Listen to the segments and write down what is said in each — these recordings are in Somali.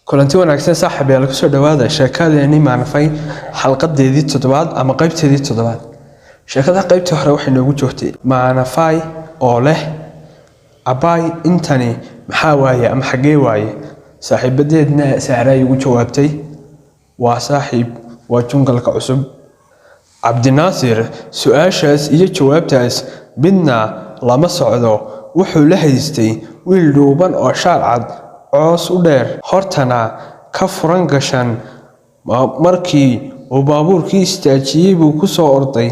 kulanti wanaagsan saaxiib yaal ku soo dhawaada sheekadeeni maanafay xalqadeedii toddobaad ama qaybteedii toddobaad. Sheekada qaybtii hore waxay noogu joogtay maanafay oo leh abay intani maxaa waaye ama xagee waaye. Saaxiibadeedna Saaray ugu jawaabtay waa saaxiib waa jungalka cusub. Cabdinaasir su'aashaas iyo jawaabtaas midna lama socdo. Wuxuu la haystay wiil dhuuban oo shaar cad coos u dheer hortana ka furan gashan. Markii uu baabuurkii istaajiyay buu ku soo orday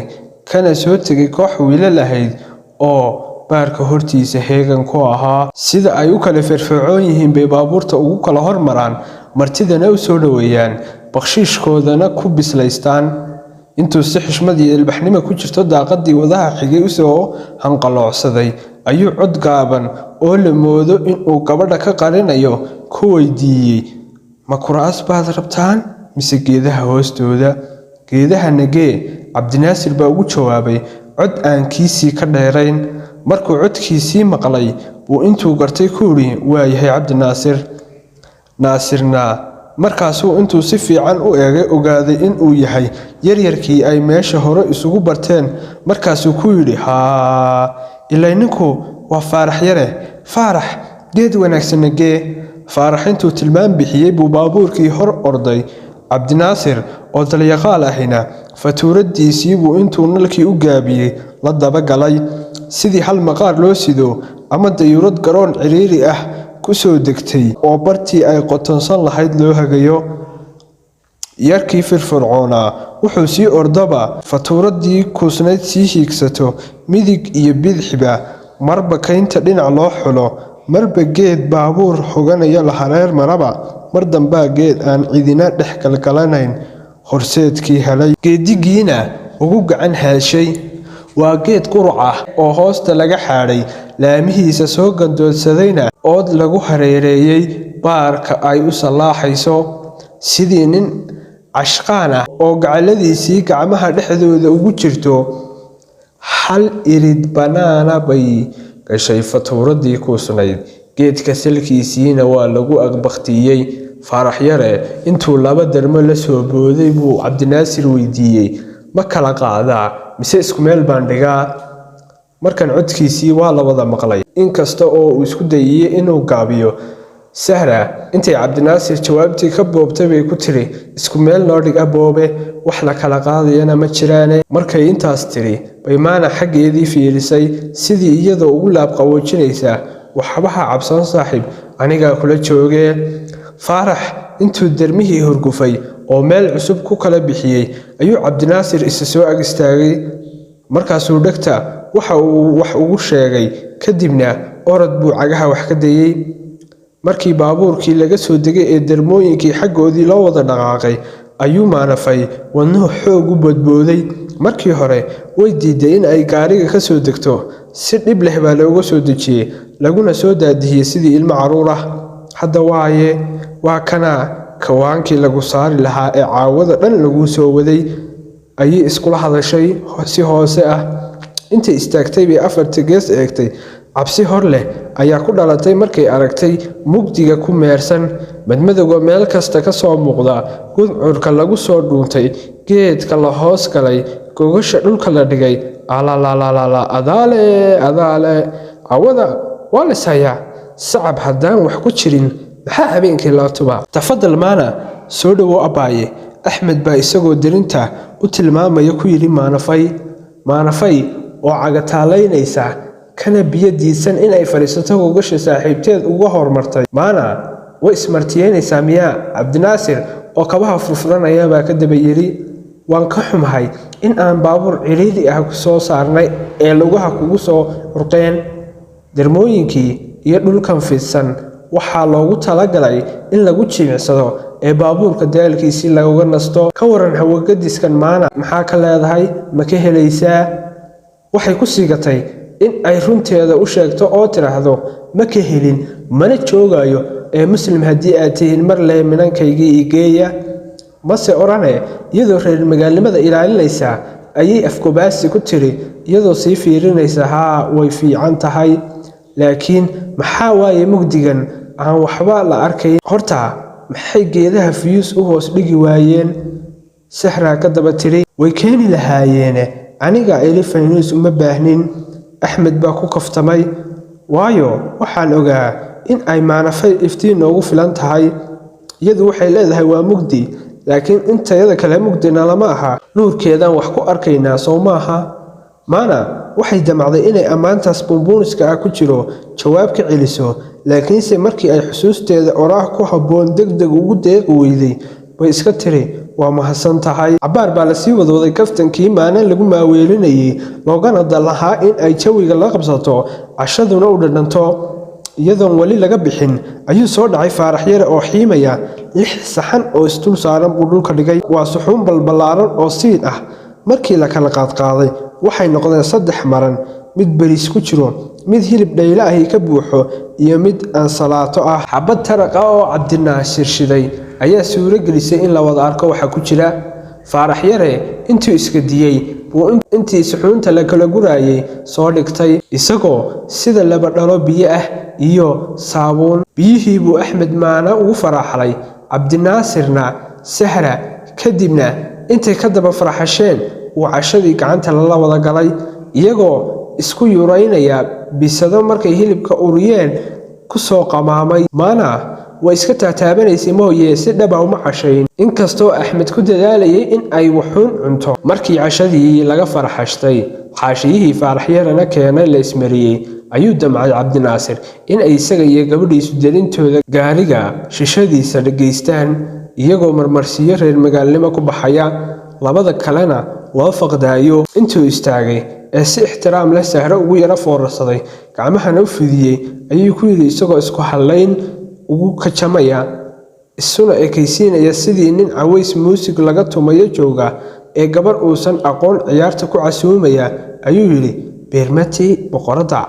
kana soo tagay koox wiilal ahayd oo baarka hortiisa heegan ku ahaa. Sida ay u kala firfircoon yihiin bay baabuurta ugu kala hormaraan, martidana u soo dhaweeyaan, bakshiishkoodana ku bislaystaan. Intuu si xishmad iyo ilbaxnimo ku jirto daaqadii wadaha xigay u soo hanqaloocsaday ayuu cod gaaban oo la moodo in uu gabadha ka qarinayo ku weydiiyay, ma kuraas baad rabtaan mise geedaha hoostooda? Geedaha nagee? Cabdinaasir baa ugu jawaabay cod aan kiisii ka dheerayn. Markuu codkiisii maqlay buu intuu gartay ku yiri waa yahay Cabdinaasir. Naasirna markaasuu intuu si fiican u eegay ogaaday in uu yahay yaryarkii ay meesha hore isugu barteen. Markaasuu ku yiri haa ilaa ninku waa Faarax yare. Faarax geed wanaagsan nagee? Faarax intuu tilmaam bixiyay buu baabuurkii hor orday. Cabdinaasir oo dalyaqaal ahina fatuuradiisii buu intuu nalkii u gaabiyay la daba galay sidii hal maqaar loo sido ama dayuurad garoon ciriiri ah ku soo degtay oo bartii ay qotonsan lahayd loo hagayo. Yarkii firfircoona wuxuu sii ordaba fatuuradii kuusnayd sii hiigsato midig iyo bidixba, marba kaynta dhinac loo xulo, marba geed baabuur hoganaya la hareer maraba, mar dambaa geed aan cidina dhex galgalanayn horseedkii helay. Geedigiina ugu gacan haashay waa geed quruc ah oo hoosta laga xaadhay, laamihiisa soo gandoodsadayna ood lagu hareereeyay baarka ay u salaaxayso sidii nin cashqaan ah oo gacaladiisii gacmaha dhexdooda ugu jirto. Hal irid banaana bay gashay fatuuradii kuusnayd. Geedka salkiisiina waa lagu agbaktiyay. Faarax yare intuu laba darmo la soo booday buu Cabdinaasir weydiiyay, ma kala qaadaa mise isku meel baan dhigaa? Markan codkiisii waa la wada maqlay, inkasta oo uu isku dayay inuu gaabiyo. Sahra intay Cabdinaasir jawaabtii ka boobtay bay ku tiri isku meel noo dhig aboobe, wax la kala qaadayana ma jiraane. Markay intaas tiri bay maana xaggeedii fiirisay sidii iyadoo ugu laab qaboojinaysa. Waxba ha cabsan saaxiib, anigaa kula joogee. Faarax intuu darmihii horgufay oo meel cusub ku kala bixiyay ayuu Cabdinaasir isa soo ag istaagay. Markaasuu dhagta waxa uu wax ugu sheegay, kadibna orod buu cagaha wax ka dayay. Markii baabuurkii laga soo degay ee darmooyinkii xaggoodii loo wada dhaqaaqay ayuu maanafay wadnuhu xoog u badbooday. Markii hore way diiday in ay gaariga ka soo degto, si dhib leh baa looga soo dejiyay laguna soo daadiyay sidii ilmo caruur ah. Hadda waaye waa kana kawaankii lagu saari lahaa ee caawada dhan lagu soo waday, ayay iskula hadashay si hoose ah. Intay istaagtay bay afarta gees eegtay. Cabsi hor leh ayaa ku dhalatay markay aragtay mugdiga ku meersan, madmadowga meel kasta ka soo muuqda, gudcurka lagu soo dhuuntay, geedka la hoos galay, gogasha dhulka la dhigay. Adaale awada waa la sayaa sacab haddaan wax ku jirin maxaa habeenkii la tuba? Tafadal maana soo dhawo abaaye. Axmed baa isagoo dirinta u tilmaamaya ku yiri maanafay oo cagataalaynaysa kana biyadiisan in ay fariisato gogasha saaxiibteed uga hormartay. Maana way ismartiyeynaysaa miyaa? Cabdinaasir oo kabaha furfuranaya baa ka daba yiri, waan ka xumahay in aan baabuur ciriiri ah ku soo saarnay ee lugaha kugu soo urqeen. Darmooyinkii iyo dhulkan fidsan waxaa loogu talagalay in lagu jimicsado ee baabuurka daalkiisii laga nasto. Ka waran hawagadiskan maana maxaa ka leedahay? Ma ka helaysaa? Waxay ku siigatay in ay runteeda u sheegto oo tiraahdo ma ka helin mana joogayo ee muslim haddii aad tihiin mar lee minankayga igeeya. Mase orane iyadoo reer magaalnimada ilaalinaysa ayay afkubaasi ku tiri iyadoo sii fiirinaysa haa way fiican tahay, laakiin maxaa waaye mugdigan aan waxba la arkayn? Horta maxay geedaha fiyuus u hoos dhigi waayeen sahra ka daba tiri way keeni lahaayeen aniga elephanius uma baahnin axmed baa ku kaftamay waayo waxaan ogaa in ay maanafay iftiin noogu filan tahay iyadu waxay leedahay waa mugdi laakiin intayada kale mugdina lama aha nuurkeedan wax ku arkaynaa soo maaha maana waxay damacday inay ammaantaas buunbuuniska ah ku jiro jawaab ka celiso laakiinse markii ay xusuusteeda oraah ku habboon degdeg ugu deeqi weyday way iska tiri waa mahadsan tahay cabaar baa lasii wadwaday kaftankii maana lagu maaweelinayay loogana dal lahaa in ay jawiga la qabsato cashaduna u dhadhanto iyadoon weli laga bixin ayuu soo dhacay Faarax Yare oo xiimaya 6 saxan oo istul saaran buu dhulka dhigay waa suxuun balbalaaran oo siin ah markii la kala qaadqaaday waxay noqdeen 3 maran mid bariis ku jiro mid hilib dhayla ah ka buuxo iyo mid ansalaato ah xabad taraqa oo Cabdinaasir shiday ayaa suuro gelisay in la wada arko waxa ku jira Faarax Yare intuu iska diyay buu intii suxuunta la kala guraayay soo dhigtay isagoo sida laba dhalo biyo ah iyo saabuun biyihii buu Axmed maana ugu faraxlay Cabdinaasirna Sahra kadibna intay ka daba faraxasheen uu cashadii gacanta la wada galay iyagoo isku yuuraynaya bisado markay hilibka uriyeen ku soo qamaamay maana way iska taataabanaysa mooyee si dhab ah uma cashayn inkastoo Axmed ku dadaalayay in ay wuxuun cunto markii cashadii laga faraxashtay xaashiyihii Faarax Yarena keenay la ismariyay ayuu damcay Cabdinaasir in ay isaga iyo gabadhiisu delintooda gaariga shishadiisa dhageystaan iyagoo marmarsiyo reer magaalnimo ku baxaya labada kalena loo faqdaayo intuu istaagay ee si ixtiraam leh Sahra ugu yara foorarsaday gacmahana u fidiyay ayuu ku yiri isagoo isku halayn ugu kacamaya isuna ekaysiinaya sidii nin caways muusig laga tumayo jooga ee gabar uusan aqoon ciyaarta ku casuumaya ayuu yiri beermati boqorada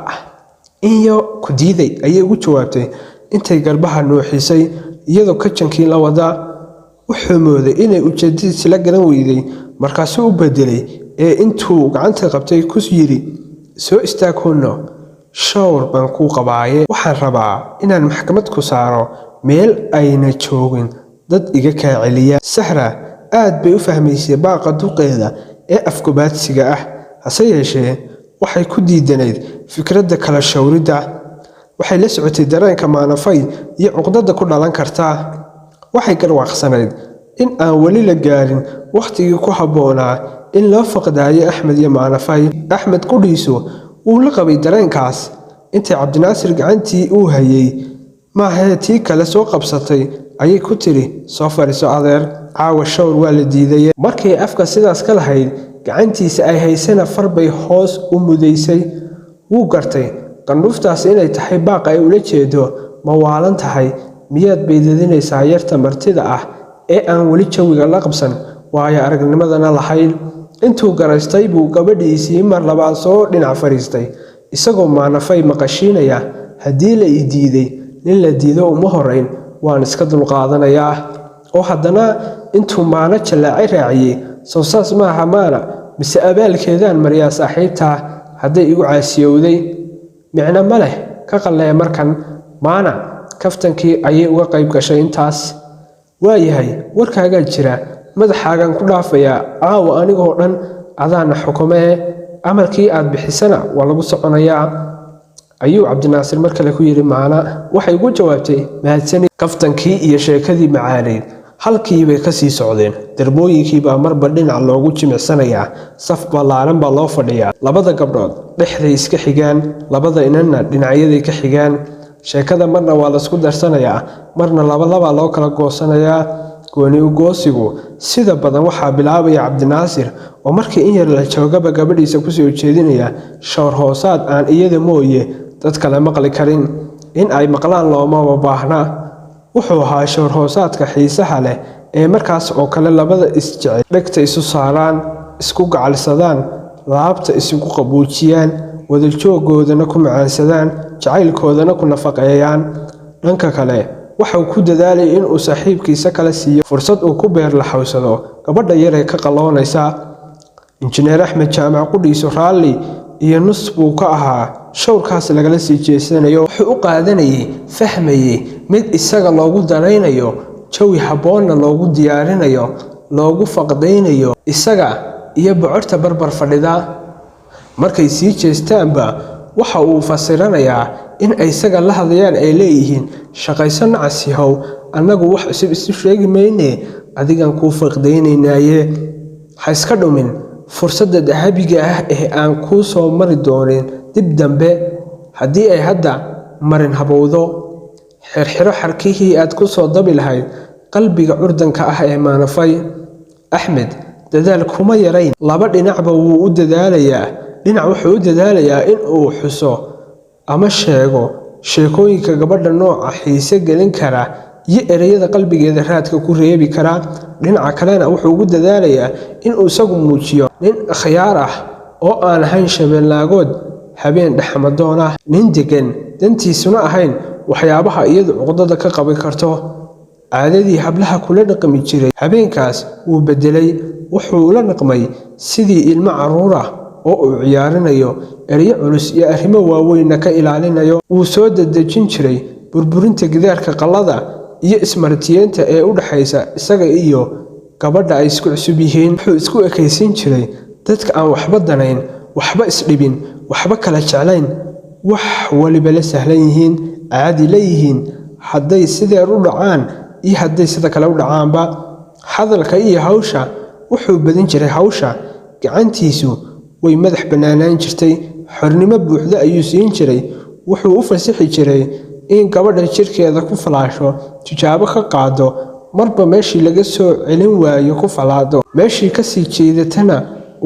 iyo ku diiday ayay ugu jawaabtay intay garbaha nuuxisay iyadoo kacankii la wada wuxuu mooday inay ujeedadiisa la garan weyday markaasuu u bedelay ee intuu gacanta qabtay ku yiri soo istaagno shawr baan ku qabaaye waxaan rabaa inaan maxkamad ku saaro meel ayna joogin dad iga ka celiya Sahra aad bay u fahmaysay baaqa duqeeda ee afkubaadsiga ah hase yeeshee waxay ku diidaneyd fikradda kala shawrida waxay la socotay dareenka maanafay iyo cuqdada ku dhalan karta waxay garwaaqsanayd in aan wali la gaarin waqtigii ku habboonaa in loo faqdaayo Axmed iyo maanafay Axmed qudhiisu uu la qabay dareenkaas intii Cabdinaasir gacantii uu hayay ma hay'tii kala soo qabsatay ayay ku tiri soo fariiso adeer caawa shawr waa la diiday markii afka sidaas ka lahayd gacantiisa ay haysana farbay hoos u mudaysay wuu gartay qandhuftaas inay tahay baaq ay ula jeedo ma waalan tahay miyaad beedadinaysaa yarta martida ah ee aan wali jawiga la qabsan waayo aragnimadana lahayn intuu garaystay buu gabadhiisii mar labaad soo dhinac fariistay isagoo maanafay maqashiinaya haddii la ii diiday nin la diido uma horeyn waan iska dulqaadanayaa oo haddana intuu maana jalaacay raaciyay soo saas maaha maana mise abaalkeedaan mariyaa saaxiibtaa hadday igu caasiyowday micna ma leh ka qallee markan maana kaftankii ayay uga qayb gashay intaas waayahay warkaagaa jira madaxaagan ku dhaafayaa caawa anigoo dhan adaana xukumee amarkii aad bixisana waa lagu soconayaa ayuu Cabdinaasir mar kale ku yiri maana waxay ugu jawaabtay mahadsan kaftankii iyo sheekadii macaaneed halkii bay ka sii socdeen darbooyinkii baa marba dhinac loogu jimicsanayaa saf ballaaran baa loo fadhiyaa labada gabdhood dhexday iska xigaan labada inanna dhinacyaday ka xigaan sheekada marna waa la isku darsanayaa marna laba loo kala goosanayaa gooni u goosigu sida badan waxaa bilaabaya Cabdinaasir oo markii in yar la joogaba gabadhiisa ku soo jeedinaya shawr hoosaad aan iyada mooye dad kale maqli karin in ay maqlaan looma baahna wuxuu ahaa shawr hoosaadka xiisaha leh ee markaas oo kale labada isjecel dhegta isu saaraan isku gacalsadaan laabta isugu qabuujiyaan wada jooggoodana ku macaansadaan jacaylkoodana ku nafaqeeyaan dhanka kale waxa uu ku dadaalay in uu saaxiibkiisa kala siiyo fursad uu ku beer la xawsado gabadha yar ee ka qaloonaysa injineer Axmed Jaamac qudhiisu raalli iyo nus buu ka ahaa shawrkaas lagala sii jeesanayo wuxuu u qaadanayay fahmayay mid isaga loogu daraynayo jawi habboonna loogu diyaarinayo loogu faqdaynayo isaga iyo bocorta barbar fadhida. markay sii jeestaanba waxa uu fasiranayaa in ay isaga la hadlayaan ay leeyihiin shaqayso nacasihow annagu wax cusub isu sheegi mayne adigan kuu faqdaynaynaye ha iska dhumin fursadda dahabiga ah ee aan kuu soo mari doonin dib dambe haddii ay hadda marin habowdo xirxiro xarkihii aad ku soo dabi lahayd qalbiga curdanka ah ee Maanafay. Axmed dadaal kuma yarayn laba dhinacba wuu u dadaalayaa. dhinac wuxuu u dadaalayaa in uu xuso ama sheego sheekooyinka gabadha nooca xiise gelin kara iyo ereyada qalbigeeda raadka ku reebi kara. dhinaca kalena wuxuu ugu dadaalayaa in uu isagu muujiyo nin khiyaar ah oo aan ahayn shabeellaagood habeen dhexmadoon ah, nin degan dantiisuna ahayn waxyaabaha iyadu cuqdada ka qaban karto. caadadii hablaha kula dhaqmi jiray habeenkaas wuu bedelay. wuxuu la dhaqmay sidii ilmo carruur ah oo uu ciyaarinayo ereyo culus iyo arrimo waaweynna ka ilaalinayo. wuu soo dedejin jiray burburinta gidaarka qallada iyo ismartiyeenta ee u dhaxaysa isaga iyo gabadha ay isku cusub yihiin. wuxuu isku ekaysiin jiray dadka aan waxba danayn, waxba isdhibin, waxba kala jeclayn, wax waliba la sahlan yihiin, caadi la yihiin, hadday sideer u dhacaan iyo hadday sida kale u dhacaanba. hadalka iyo hawsha wuxuu badin jiray hawsha, gacantiisu way madax bannaanaan jirtay, xornimo buuxda ayuu siin jiray. wuxuu u fasixi jiray in gabadha jirkeeda ku falaasho, tijaabo ka qaado, marba meeshii laga soo celin waayo ku falaado, meeshii ka sii jeedatana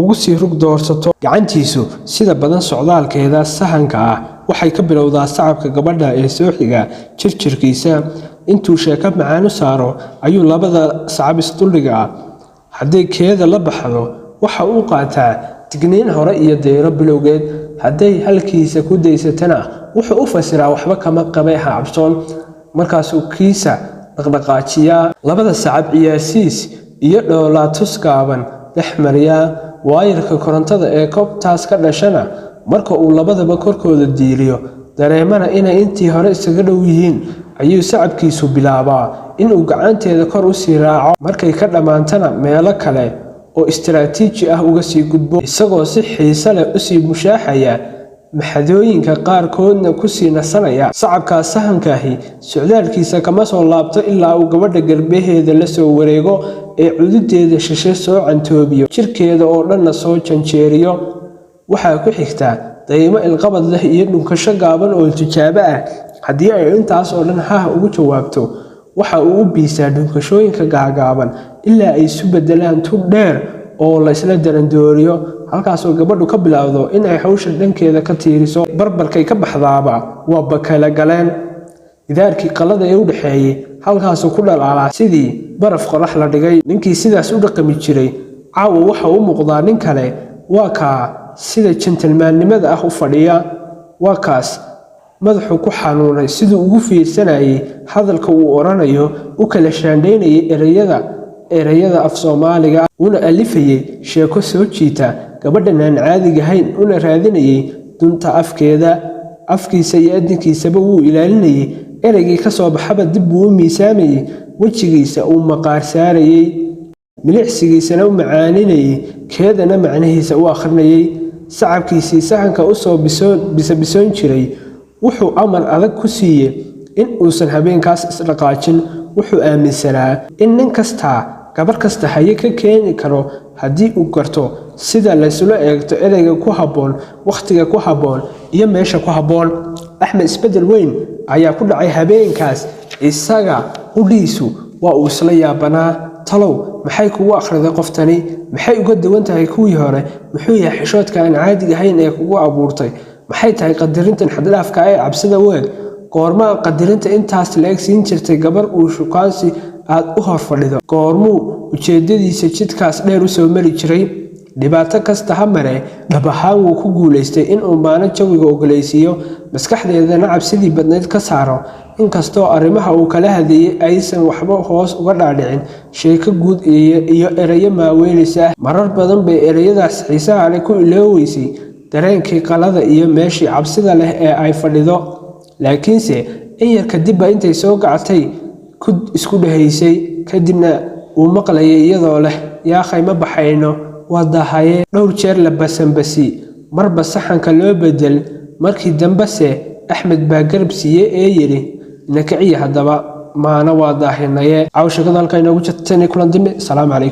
ugu sii rug doorsato. gacantiisu sida badan socdaalkeeda sahanka ah waxay ka bilowdaa sacabka gabadha ee soo xiga jirkiisa. intuu sheeko macaan u saaro ayuu labada sacab isdulligaa. hadday keeda la baxdo waxa uu qaataa digniin hore iyo deyro bilowgeed. hadday halkiisa ku daysatana wuxuu u fasiraa waxba kama qabay ha cabsoon. markaasuu kiisa dhaqdhaqaajiyaa, labada sacab ciyaarsiis iyo dhoolaatus gaaban dhex mariyaa. waayarka korontada ee koobtaas ka dhashana marka uu labadaba korkooda diiriyo dareemana inay intii hore isaga dhow yihiin ayuu sacabkiisu bilaabaa inuu gacanteeda kor u sii raaco. markay ka dhammaantana meelo kale oo istiraatiiji ah uga sii gudbo, isagoo si xiise leh u sii mushaaxaya maxadooyinka qaarkoodna ku sii nasanaya. sacabkaas sahankaahi socdaalkiisa kama soo laabto ilaa uu gabadha garbaheeda la soo wareego ee cududeeda shishe soo cantoobiyo, jirkeeda oo dhanna soo janjeeriyo. waxaa ku xigta daymo ilqabad leh iyo dhunkasho gaaban oo tijaabo ah. haddii ay intaas oo dhan haah ugu jawaabto waxa uu u biisaa dhunkashooyinka gaagaaban ilaa ay isu bedelaan tub dheer oo la isla darandooriyo. halkaasoo gabadhu ka bilaawdo in ay hawsha dhankeeda ka tiiriso. barbarkay ka baxdaaba waa bakala galeen. gidaarkii qallada ee u dhaxeeyey halkaasuu ku dhalaalaa sidii baraf qorax la dhigay. ninkii sidaas u dhaqmi jiray caawa waxa u muuqdaa nin kale. waa kaa sida jentalmaannimada ah u fadhiya. waa kaas madaxu ku xanuunay siduu ugu fiirsanayay hadalka uu oranayo, u kala shaandhaynayay ereyada af Soomaaliga, una alifayay sheeko soo jiita gabadhan aan caadiga ahayn, una raadinayay dunta afkeeda. afkiisa iyo adinkiisaba wuu ilaalinayay. ereygii ka soo baxaba dib buu u miisaamayay. wejigiisa uu maqaar saarayay, milicsigiisana u macaaninayay, keedana macnihiisa u akhrinayay. sacabkiisii sahanka u soo bisoon jiray wuxuu amar adag ku siiyey in uusan habeenkaas isdhaqaajin. wuxuu aaminsanaa in nin kastaa gabar kasta haye ka keeni karo haddii uu garto sida laysula eegto ereyga ku habboon, wakhtiga ku habboon iyo meesha ku habboon. axmed isbedel weyn ayaa ku dhacay habeenkaas. isaga qudhiisu waa uu isla yaabanaa. talow maxay kugu akhriday qoftani? maxay uga duwan tahay kuwii hore? muxuu yahay xishoodka aan caadiga ahayn ee kugu abuurtay? maxay tahay qadarintan xaddhaafka ee cabsida weyn? goormaa qadarinta intaas la eg siin jirtay gabar uu shukaansi aad u hor fadhido? goormuu ujeedadiisa jidkaas dheer u soo mari jiray? dhibaato kasta ha mare dhab ahaan wuu ku guulaystay inuu maalin jawiga ogolaysiiyo, maskaxdeedana cabsidii badnayd ka saaro. inkastoo arrimaha uu kala hadlayay aysan waxba hoos uga dhaadhicin sheeko guud iyo ereyo maaweelis ah. marar badan bay ereyadaas xiisaha leh ku ilooweysay dareenkii qalada iyo meeshii cabsida leh ee ay fadhido. laakiinse in yar kadibba intay soo gacatay isku dhahaysay kadibna uu maqlayay iyadoo leh yaa khayma baxayno wadahaye dhowr jeer la basanbasi marba saxanka loo bedel markii dambase Axmed baa garab siiyay ee yiri nakaciya hadaba maana wadahinaye cawshada halka inoogu jirtay kulan dimi salaam calaykum